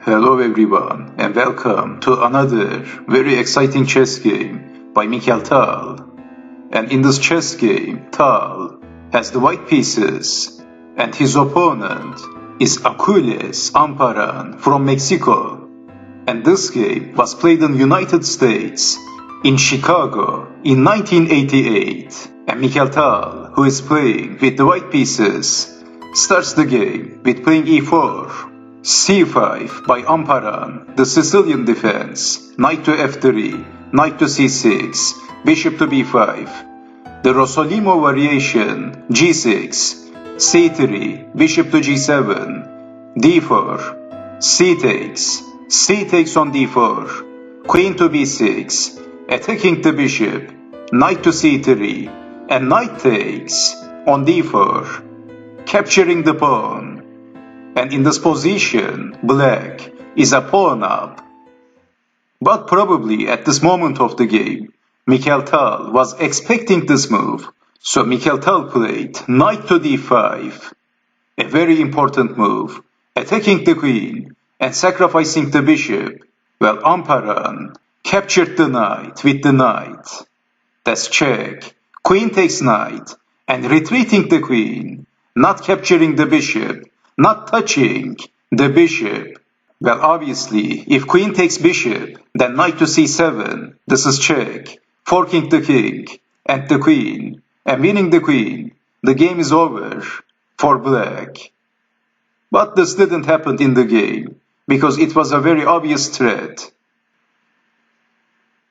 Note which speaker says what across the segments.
Speaker 1: Hello everyone and welcome to another very exciting chess game by Mikhail Tal. And in this chess game, Tal has the white pieces and his opponent is Aquiles Amparan from Mexico. And this game was played in United States in Chicago in 1988. And Mikhail Tal, who is playing with the white pieces, starts the game with playing e4. c5 by Amparan, the Sicilian defense, knight to f3, knight to c6, bishop to b5. The Rossolimo variation, g6, c3, bishop to g7, d4, c takes on d4, queen to b6, attacking the bishop, knight to c3, and knight takes on d4, capturing the pawn. And in this position, black is a pawn up. But probably at this moment of the game, Mikhail Tal was expecting this move. So Mikhail Tal played knight to d5, a very important move, attacking the queen and sacrificing the bishop. Well, Amparan captured the knight with the knight. That's check. Queen takes knight and retreating the queen, not capturing the bishop, not touching the bishop. Well, obviously, if queen takes bishop, then knight to c7, this is check, forking the king and the queen, and winning the queen. The game is over for black. But this didn't happen in the game, because it was a very obvious threat.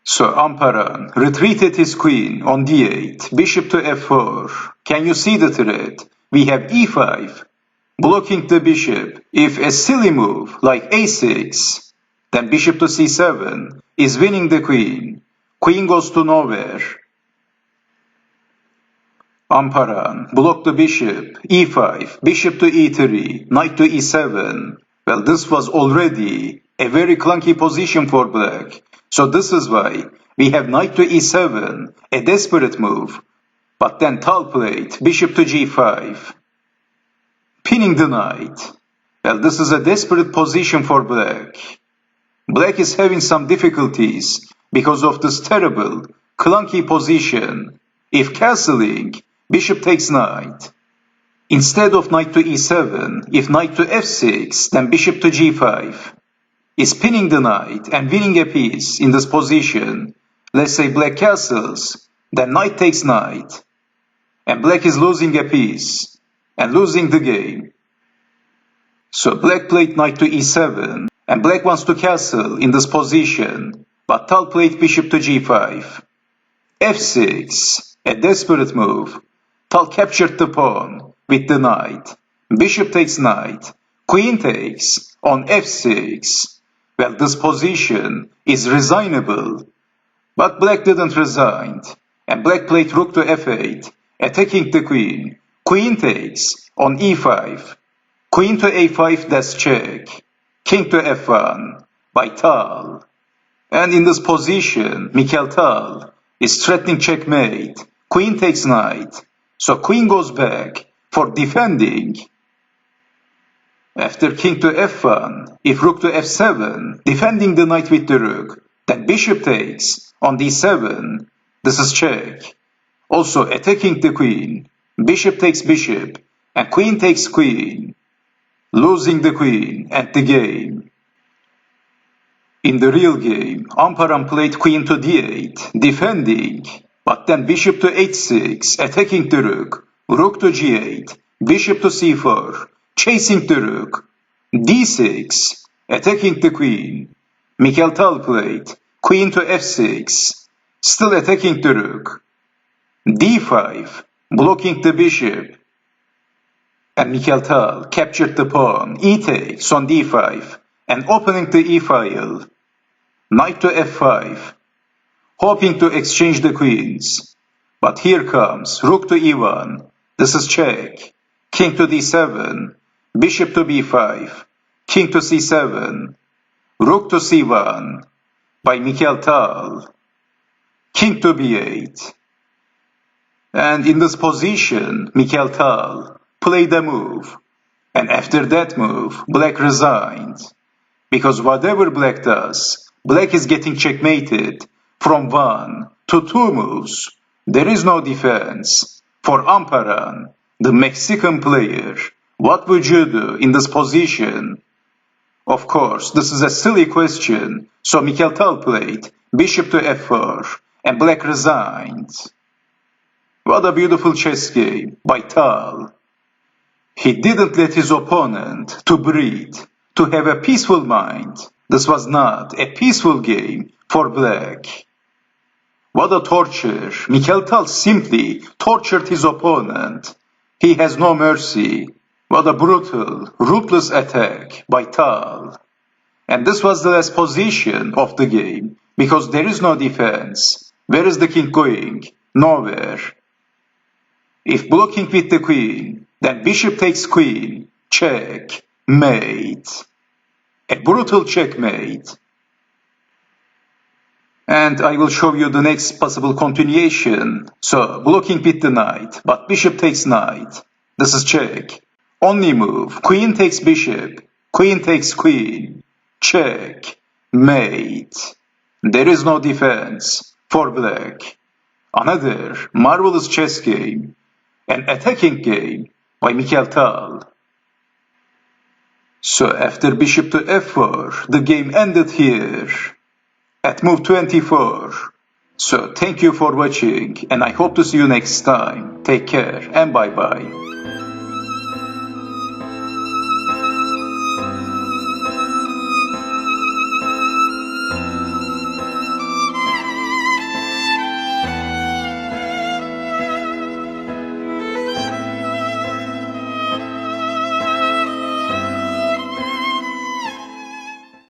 Speaker 1: So Amparan retreated his queen on d8, bishop to f4. Can you see the threat? We have e5. Blocking the bishop. If a silly move like a6, then bishop to c7 is winning the queen. Queen goes to nowhere. Amparan blocked the bishop, e5, bishop to e3, knight to e7. Well, this was already a very clunky position for black. So this is why we have knight to e7, a desperate move. But then Tal played bishop to g5. Pinning the knight. Well, this is a desperate position for black. Black is having some difficulties because of this terrible, clunky position. If castling, bishop takes knight. Instead of knight to e7, if knight to f6, then bishop to g5. Is pinning the knight and winning a piece in this position. Let's say black castles, then knight takes knight. And black is losing a piece and losing the game. So black played knight to e7, and black wants to castle in this position, but Tal played bishop to g5. f6, a desperate move. Tal captured the pawn with the knight. Bishop takes knight. Queen takes on f6. Well, this position is resignable, but black didn't resign, and black played rook to f8, attacking the queen. Queen takes on e5, queen to a5, that's check, king to f1 by Tal. And in this position, Mikhail Tal is threatening checkmate, queen takes knight, so queen goes back for defending. After king to f1, if rook to f7, defending the knight with the rook, then bishop takes on d7, this is check, also attacking the queen. Bishop takes bishop, and queen takes queen, losing the queen and the game. In the real game, Amparan played queen to d8, defending, but then bishop to h6, attacking the rook to g8, bishop to c4, chasing the rook, d6, attacking the queen. Mikhail Tal played queen to f6, still attacking the rook, d5, blocking the bishop, and Mikhail Tal captured the pawn, e takes on d5, and opening the e-file, knight to f5, hoping to exchange the queens. But here comes rook to e1, this is check, king to d7, bishop to b5, king to c7, rook to c1 by Mikhail Tal, king to b8. And in this position, Mikhail Tal played a move, and after that move, black resigned. because whatever black does, black is getting checkmated from 1 to 2 moves. There is no defense. For Amparan, the Mexican player, what would you do in this position? Of course, this is a silly question, so Mikhail Tal played bishop to f4, and black resigned. What a beautiful chess game by Tal. He didn't let his opponent to breathe, to have a peaceful mind. This was not a peaceful game for black. What a torture. Mikhail Tal simply tortured his opponent. He has no mercy. What a brutal, ruthless attack by Tal. And this was the last position of the game, because there is no defense. Where is the king going? Nowhere. If blocking with the queen, then bishop takes queen, check, mate. A brutal checkmate. And I will show you the next possible continuation. So, blocking with the knight, but bishop takes knight. This is check. Only move, queen takes bishop, queen takes queen, check, mate. There is no defense for black. Another marvelous chess game, an attacking game by Mikhail Tal. So after bishop to f4, the game ended here at move 24. So thank you for watching, and I hope to see you next time. Take care and bye bye.